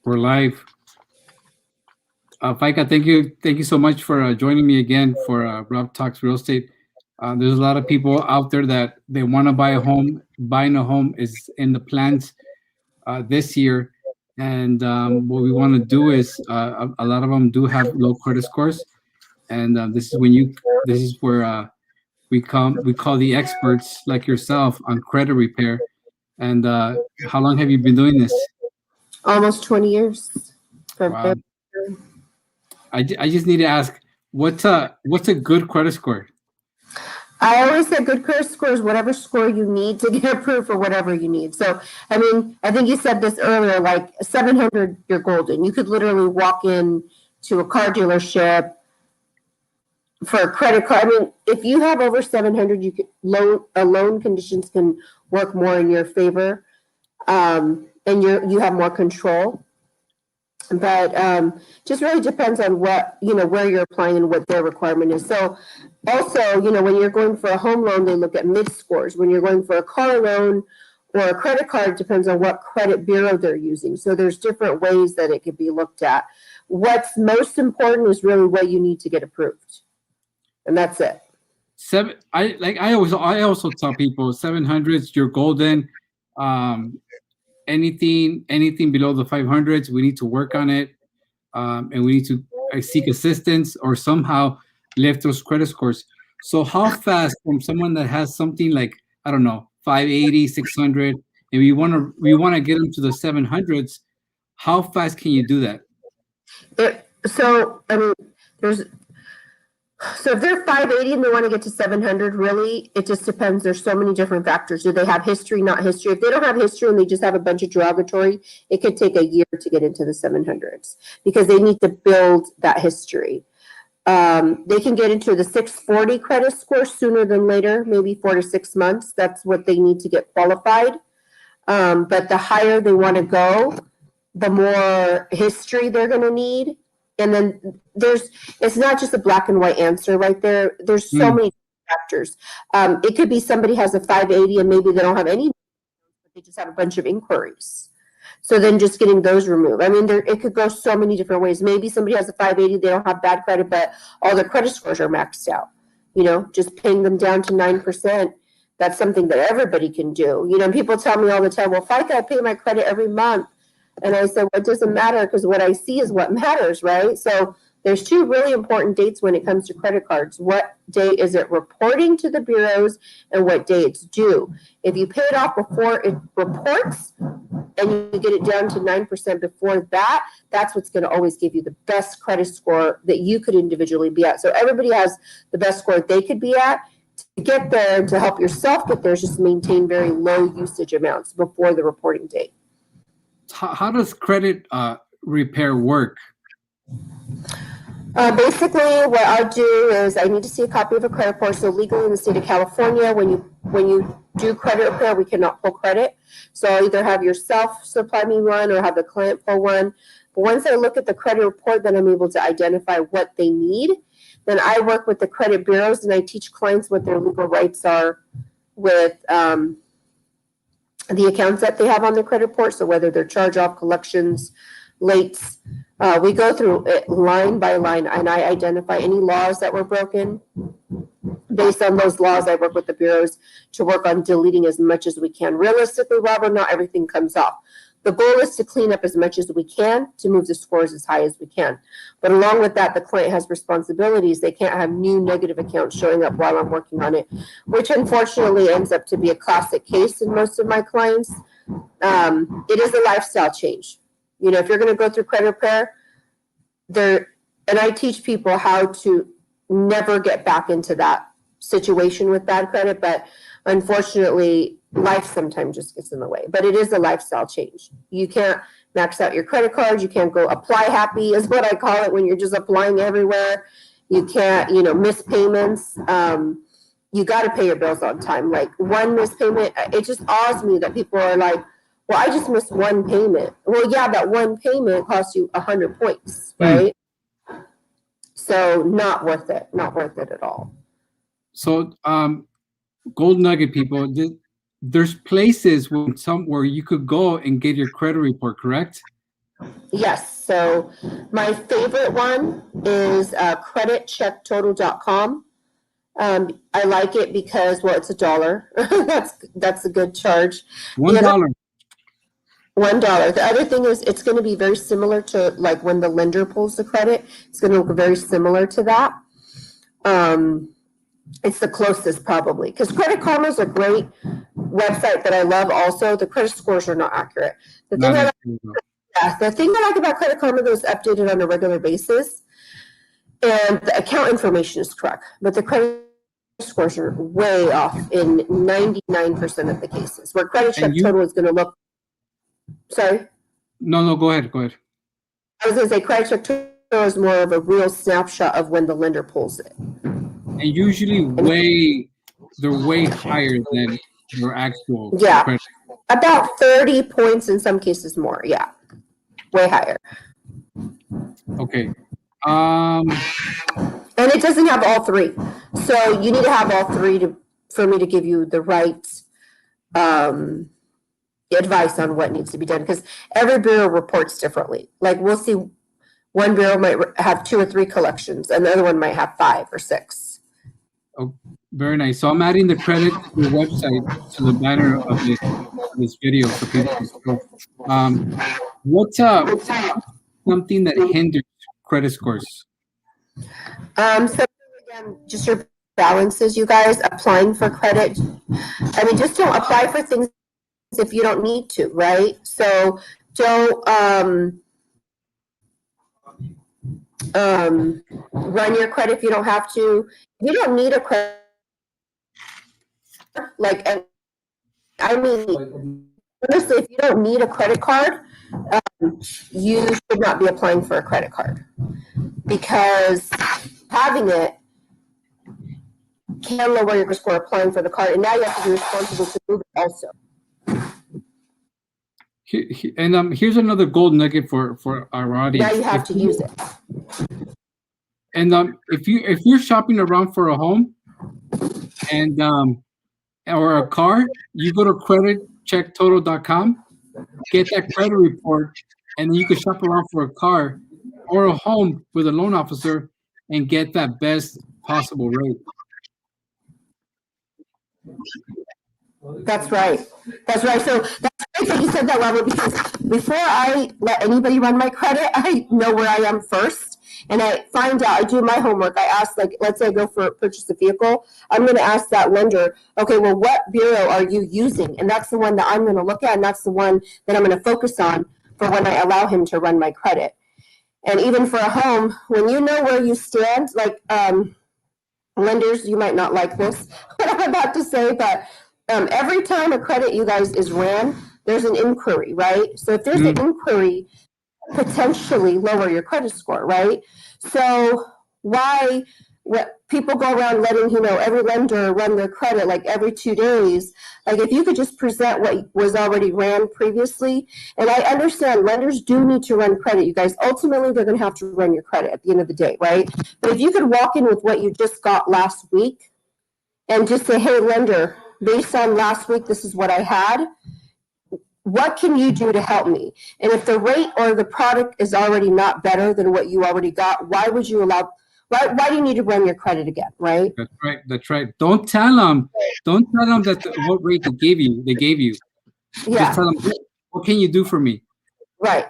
We're live. Faiqa, thank you so much for joining me again for Rob Talks Real Estate. There's a lot of people out there that they want to buy a home. Buying a home is in the plans this year, and what we want to do is a lot of them do have low credit scores, and this is where we call the experts like yourself on credit repair. And how long have you been doing this? Almost 20 years. Wow. I just need to ask, what's a good credit score? I always say good credit score is whatever score you need to get approved for whatever you need. So, I mean, I think you said this earlier, like 700, you're golden. You could literally walk in to a car dealership for a credit card. I mean, if you have over 700, you could loan conditions can work more in your favor, and you have more control. But just really depends on what, where you're applying and what their requirement is. So also, when you're going for a home loan, they look at mid scores. When you're going for a car loan or a credit card, it depends on what credit bureau they're using. So there's different ways that it could be looked at. What's most important is really what you need to get approved. And that's it. I also tell people 700s, you're golden. Anything below the 500s, we need to work on it, and we need to seek assistance or somehow lift those credit scores. So how fast from someone that has something like, I don't know, 580, 600, and we want to get them to the 700s, how fast can you do that? So if they're 580 and they want to get to 700, really, it just depends. There's so many different factors. Do they have history, not history? If they don't have history and they just have a bunch of derogatory, it could take a year to get into the 700s because they need to build that history. They can get into the 640 credit score sooner than later, maybe 4 to 6 months. That's what they need to get qualified. But the higher they want to go, the more history they're going to need. And then it's not just a black and white answer right there. There's so many factors. It could be somebody has a 580 and maybe they don't have any, but they just have a bunch of inquiries. So then just getting those removed. I mean, it could go so many different ways. Maybe somebody has a 580, they don't have bad credit, but all their credit scores are maxed out. Just paying them down to 9%. That's something that everybody can do. People tell me all the time, well, Faiqa, I pay my credit every month. And I said, well, it doesn't matter because what I see is what matters, right? So there's two really important dates when it comes to credit cards. What day is it reporting to the bureaus and what day it's due? If you pay it off before it reports and you get it down to 9% before that, that's what's going to always give you the best credit score that you could individually be at. So everybody has the best score they could be at. To get there and to help yourself get there is just maintain very low usage amounts before the reporting date. How does credit repair work? Basically, what I'll do is I need to see a copy of a credit report. So legally in the state of California, when you do credit repair, we cannot pull credit. So I'll either have yourself supply me one or have the client pull one. But once I look at the credit report, then I'm able to identify what they need. Then I work with the credit bureaus and I teach clients what their legal rights are with the accounts that they have on their credit report. So whether they're charge-off, collections, lates, we go through it line by line, and I identify any laws that were broken. Based on those laws, I work with the bureaus to work on deleting as much as we can. Realistically, Robert, not everything comes off. The goal is to clean up as much as we can to move the scores as high as we can. But along with that, the client has responsibilities. They can't have new negative accounts showing up while I'm working on it, which unfortunately ends up to be a classic case in most of my clients. It is a lifestyle change. If you're going to go through credit repair, and I teach people how to never get back into that situation with bad credit, but unfortunately, life sometimes just gets in the way. But it is a lifestyle change. You can't max out your credit cards. You can't go apply happy is what I call it when you're just applying everywhere. You can't, miss payments. You got to pay your bills on time. Like one missed payment, it just awes me that people are like, well, I just missed one payment. Well, yeah, that one payment costs you 100 points, right? So not worth it at all. So gold nugget people, there's places where you could go and get your credit report, correct? Yes. So my favorite one is creditchecktotal.com. I like it because, well, it's $1. That's a good charge. $1. $1. The other thing is it's going to be very similar to like when the lender pulls the credit. It's going to look very similar to that. It's the closest probably because Credit Karma is a great website that I love. Also, the credit scores are not accurate. The thing I like about Credit Karma though is updated on a regular basis, and the account information is correct, but the credit scores are way off in 99% of the cases. Where Credit Check Total is going to look. Sorry. No, go ahead. I was going to say Credit Check Total is more of a real snapshot of when the lender pulls it. And usually they're way higher than your actual credit. About 30 points in some cases more. Yeah, way higher. Okay. And it doesn't have all three, so you need to have all three for me to give you the right advice on what needs to be done, because every bureau reports differently. Like we'll see one bureau might have 2 or 3 collections and the other one might have 5 or 6. Oh, very nice. So I'm adding the credit to the website to the banner of this video so people can scroll. What's something that hinders credit scores? So again, just your balances, you guys. Applying for credit. I mean, just don't apply for things if you don't need to, right? So don't run your credit if you don't have to. You don't need a credit. Like, I mean, honestly, if you don't need a credit card, you should not be applying for a credit card, because having it can lower your score applying for the card, and now you have to be responsible to move it also. And here's another gold nugget for our audience. Now you have to use it. And if you're shopping around for a home and or a car, you go to creditchecktotal.com, get that credit report, and then you can shop around for a car or a home with a loan officer and get that best possible rate. That's right. So that's great that you said that, Robert, because before I let anybody run my credit, I know where I am first. And I find out, I do my homework. I ask, like, let's say I go for purchase a vehicle. I'm going to ask that lender, okay, well, what bureau are you using? And that's the one that I'm going to look at, and that's the one that I'm going to focus on for when I allow him to run my credit. And even for a home, when you know where you stand, like lenders, you might not like this, what I'm about to say, but every time a credit, you guys, is ran, there's an inquiry, right? So if there's an inquiry, potentially lower your credit score, right? So why people go around letting every lender run their credit like every 2 days? Like if you could just present what was already ran previously, and I understand lenders do need to run credit, you guys. Ultimately, they're going to have to run your credit at the end of the day, right? But if you could walk in with what you just got last week and just say, hey, lender, based on last week, this is what I had. What can you do to help me? And if the rate or the product is already not better than what you already got, why would you allow? Why do you need to run your credit again? Right. That's right. Don't tell them that what rate they gave you. Yeah. Just tell them, what can you do for me? Right.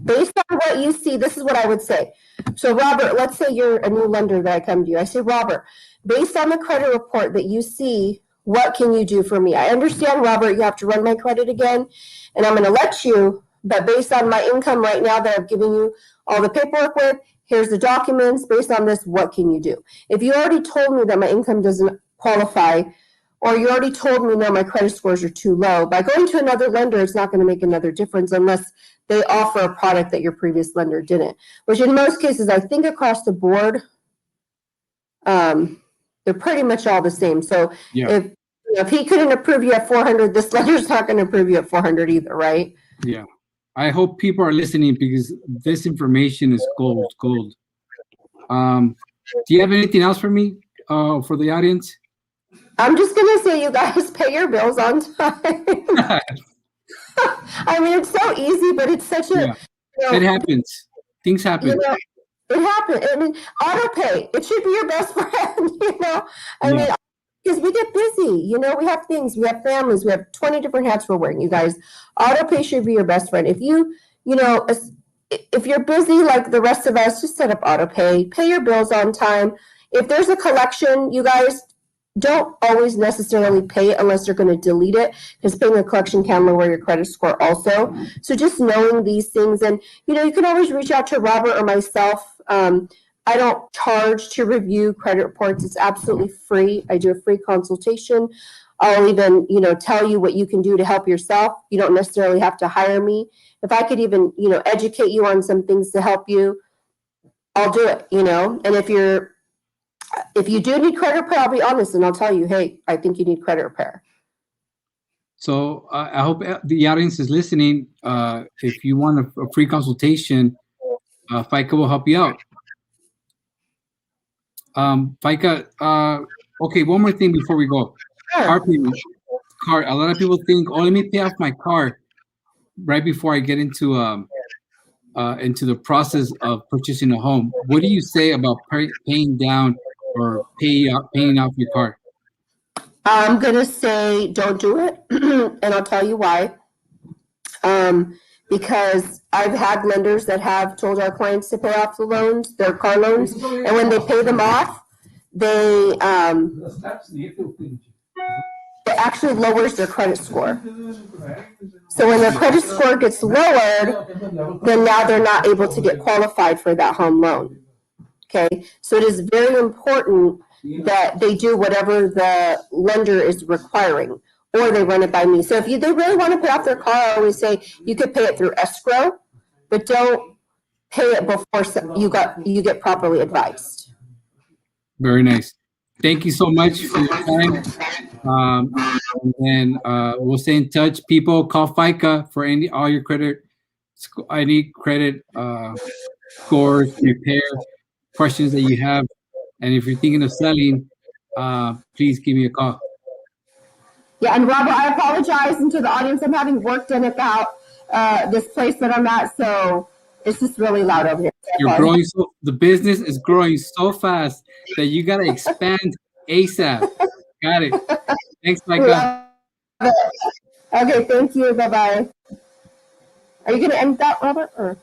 Based on what you see, this is what I would say. So, Robert, let's say you're a new lender that I come to you. I say, Robert, based on the credit report that you see, what can you do for me? I understand, Robert, you have to run my credit again, and I'm going to let you, but based on my income right now that I've given you all the paperwork with, here's the documents. Based on this, what can you do? If you already told me that my income doesn't qualify, or you already told me, no, my credit scores are too low, by going to another lender, it's not going to make another difference unless they offer a product that your previous lender didn't, which in most cases, I think across the board, they're pretty much all the same. So if he couldn't approve you at 400, this lender's not going to approve you at 400 either, right? Yeah. I hope people are listening because this information is gold. Do you have anything else for me, for the audience? I'm just going to say, you guys pay your bills on time. I mean, it's so easy, but it's such a, Yeah, it happens. Things you happen. know, it happened. I mean, auto pay, it should be your best friend, I Yeah. mean, because we get busy, we have things, we have families, we have 20 different hats we're wearing, you guys. Auto pay should be your best friend. If if you're busy like the rest of us, just set up auto pay your bills on time. If there's a collection, you guys don't always necessarily pay it unless you're going to delete it, because paying a collection can lower your credit score also. So just knowing these things, and you can always reach out to Robert or myself. I don't charge to review credit reports. It's absolutely free. I do a free consultation. I'll even, tell you what you can do to help yourself. You don't necessarily have to hire me. If I could even, educate you on some things to help you, I'll do it, And if you do need credit repair, I'll be honest and I'll tell you, hey, I think you need credit repair. So I hope the audience is listening. If you want a free consultation, Faiqa will help you out. Faiqa, okay, one more thing before we go. Car payment. A lot of people think, oh, let me pay off my car right before I get into the process of purchasing a home. What do you say about paying down or paying off your car? I'm going to say don't do it, and I'll tell you why. Because I've had lenders that have told our clients to pay off their car loans, and when they pay them off, it actually lowers their credit score. So when their credit score gets lowered, then now they're not able to get qualified for that home loan. Okay, so it is very important that they do whatever the lender is requiring, or they run it by me. So if they really want to pay off their car, I always say you could pay it through escrow, but don't pay it before you get properly advised. Very nice. Thank you so much for your time. And we'll stay in touch. People, call Faiqa for all your credit scores, repair questions that you have. And if you're thinking of selling, please give me a call. Yeah, and Robert, I apologize to the audience. I'm having work done about this place that I'm at, so it's just really loud over here. You're growing the business is growing so fast that you gotta expand ASAP. Got it. Thanks, Faiqa. Okay, thank you. Bye bye. Are you gonna end that, Robert? Or?